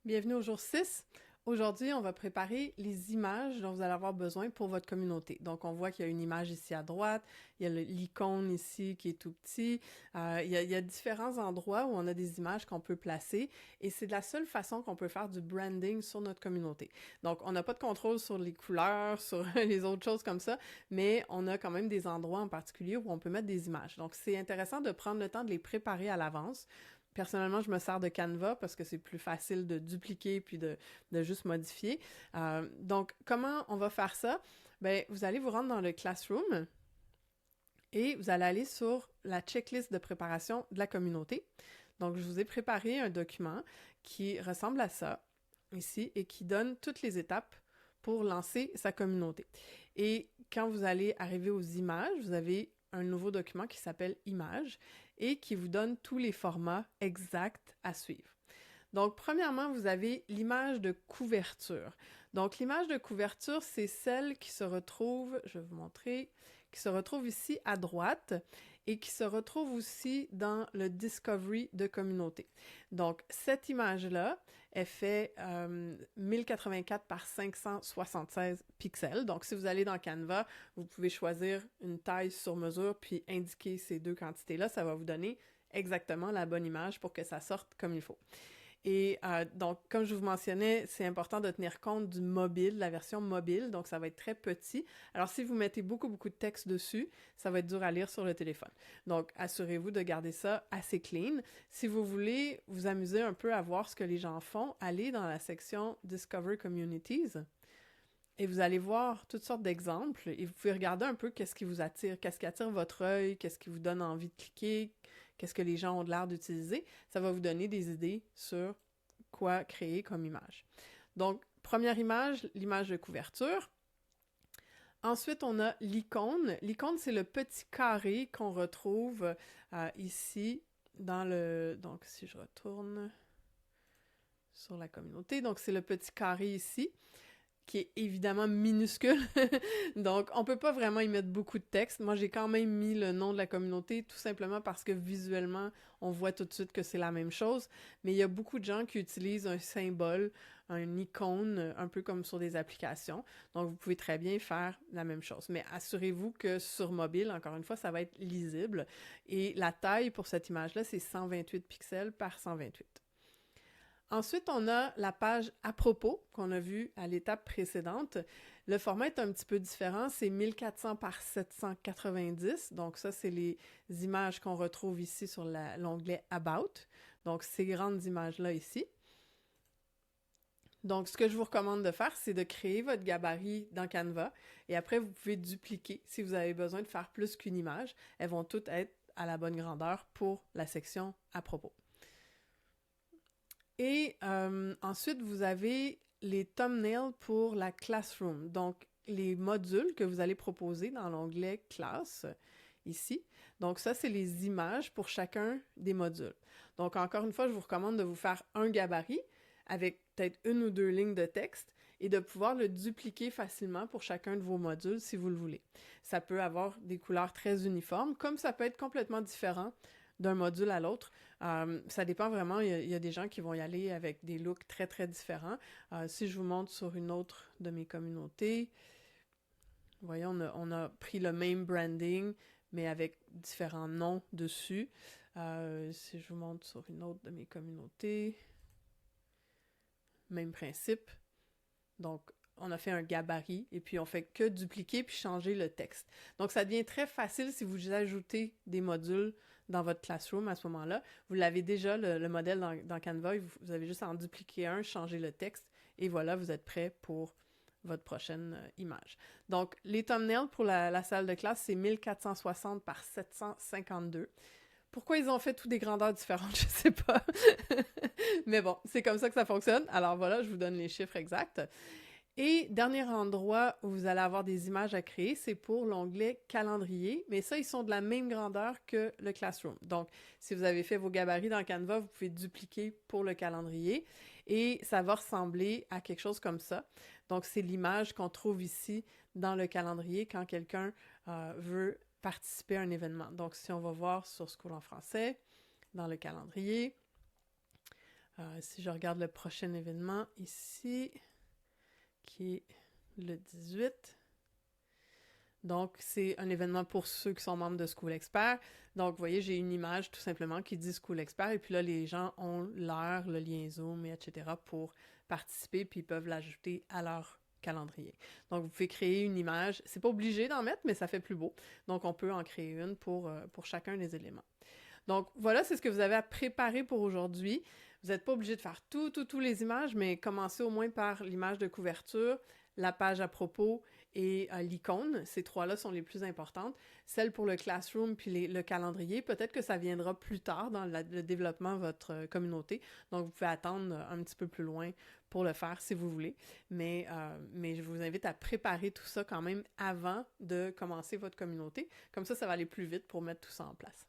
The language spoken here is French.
Bienvenue au jour 6. Aujourd'hui, on va préparer les images dont vous allez avoir besoin pour votre communauté. Donc, on voit qu'il y a une image ici à droite, il y a l'icône ici qui est tout petit. Il y a différents endroits où on a des images qu'on peut placer et c'est de la seule façon qu'on peut faire du branding sur notre communauté. Donc, on n'a pas de contrôle sur les couleurs, sur les autres choses comme ça, mais on a quand même des endroits en particulier où on peut mettre des images. Donc, c'est intéressant de prendre le temps de les préparer à l'avance. Personnellement, je me sers de Canva parce que c'est plus facile de dupliquer puis de juste modifier. Donc, comment on va faire ça? Ben, vous allez vous rendre dans le Classroom et vous allez aller sur la checklist de préparation de la communauté. Donc, je vous ai préparé un document qui ressemble à ça ici et qui donne toutes les étapes pour lancer sa communauté. Et quand vous allez arriver aux images, vous avez un nouveau document qui s'appelle Images et qui vous donne tous les formats exacts à suivre. Donc, premièrement, vous avez l'image de couverture. Donc, l'image de couverture, c'est celle qui se retrouve, je vais vous montrer, qui se retrouve ici à droite et qui se retrouve aussi dans le Discovery de communauté. Donc, cette image-là, elle fait 1084 par 576 pixels. Donc, si vous allez dans Canva, vous pouvez choisir une taille sur mesure puis indiquer ces deux quantités-là. Ça va vous donner exactement la bonne image pour que ça sorte comme il faut. Et donc, comme je vous mentionnais, c'est important de tenir compte du mobile, la version mobile, donc ça va être très petit. Alors, si vous mettez beaucoup de texte dessus, ça va être dur à lire sur le téléphone. Donc, assurez-vous de garder ça assez clean. Si vous voulez vous amuser un peu à voir ce que les gens font, allez dans la section Discover Communities et vous allez voir toutes sortes d'exemples et vous pouvez regarder un peu qu'est-ce qui vous attire, qu'est-ce qui attire votre œil, qu'est-ce qui vous donne envie de cliquer, qu'est-ce que les gens ont l'air d'utiliser. Ça va vous donner des idées sur quoi créer comme image. Donc, première image, l'image de couverture. Ensuite, on a l'icône. L'icône, c'est le petit carré qu'on retrouve ici dans le... Donc, si je retourne sur la communauté, donc c'est le petit carré ici qui est évidemment minuscule. Donc, on peut pas vraiment y mettre beaucoup de texte. Moi, j'ai quand même mis le nom de la communauté, tout simplement parce que visuellement, on voit tout de suite que c'est la même chose. Mais il y a beaucoup de gens qui utilisent un symbole, un icône, un peu comme sur des applications. Donc, vous pouvez très bien faire la même chose. Mais assurez-vous que sur mobile, encore une fois, ça va être lisible. Et la taille pour cette image-là, c'est 128 pixels par 128. Ensuite, on a la page à propos qu'on a vue à l'étape précédente. Le format est un petit peu différent, c'est 1400 par 790. Donc ça, c'est les images qu'on retrouve ici sur l'onglet About. Donc ces grandes images-là ici. Donc, ce que je vous recommande de faire, c'est de créer votre gabarit dans Canva et après, vous pouvez dupliquer si vous avez besoin de faire plus qu'une image. Elles vont toutes être à la bonne grandeur pour la section à propos. Et ensuite, vous avez les thumbnails pour la Classroom. Donc, les modules que vous allez proposer dans l'onglet Classe, ici. Donc, ça, c'est les images pour chacun des modules. Donc, encore une fois, je vous recommande de vous faire un gabarit avec peut-être une ou deux lignes de texte et de pouvoir le dupliquer facilement pour chacun de vos modules si vous le voulez. Ça peut avoir des couleurs très uniformes, comme ça peut être complètement différent d'un module à l'autre. Ça dépend vraiment, il y a des gens qui vont y aller avec des looks très très différents. Si je vous montre sur une autre de mes communautés, vous voyez, on a pris le même branding, mais avec différents noms dessus. Si je vous montre sur une autre de mes communautés, même principe. Donc, on a fait un gabarit et puis on fait que dupliquer puis changer le texte. Donc, ça devient très facile si vous ajoutez des modules dans votre Classroom à ce moment-là. Vous l'avez déjà, le modèle dans Canva, et vous avez juste à en dupliquer un, changer le texte et voilà, vous êtes prêt pour votre prochaine image. Donc, les thumbnails pour la salle de classe, c'est 1460 par 752. Pourquoi ils ont fait toutes des grandeurs différentes, je sais pas. Mais bon, c'est comme ça que ça fonctionne. Alors voilà, je vous donne les chiffres exacts. Et dernier endroit où vous allez avoir des images à créer, c'est pour l'onglet calendrier. Mais ça, ils sont de la même grandeur que le Classroom. Donc, si vous avez fait vos gabarits dans Canva, vous pouvez dupliquer pour le calendrier. Et ça va ressembler à quelque chose comme ça. Donc, c'est l'image qu'on trouve ici dans le calendrier quand quelqu'un veut participer à un événement. Donc, si on va voir sur School en français, dans le calendrier, Si je regarde le prochain événement ici, qui est le 18, donc, c'est un événement pour ceux qui sont membres de School Expert. Donc, vous voyez, j'ai une image tout simplement qui dit School Expert et puis là, les gens ont l'heure, le lien Zoom, etc. pour participer puis ils peuvent l'ajouter à leur calendrier. Donc, vous pouvez créer une image. C'est pas obligé d'en mettre, mais ça fait plus beau. Donc, on peut en créer une pour chacun des éléments. Donc, voilà, c'est ce que vous avez à préparer pour aujourd'hui. Vous n'êtes pas obligé de faire tous les images, mais commencez au moins par l'image de couverture, la page à propos et l'icône. Ces trois-là sont les plus importantes. Celle pour le classroom puis le calendrier, peut-être que ça viendra plus tard dans le développement de votre communauté. Donc, vous pouvez attendre un petit peu plus loin pour le faire si vous voulez. Mais je vous invite à préparer tout ça quand même avant de commencer votre communauté. Comme ça va aller plus vite pour mettre tout ça en place.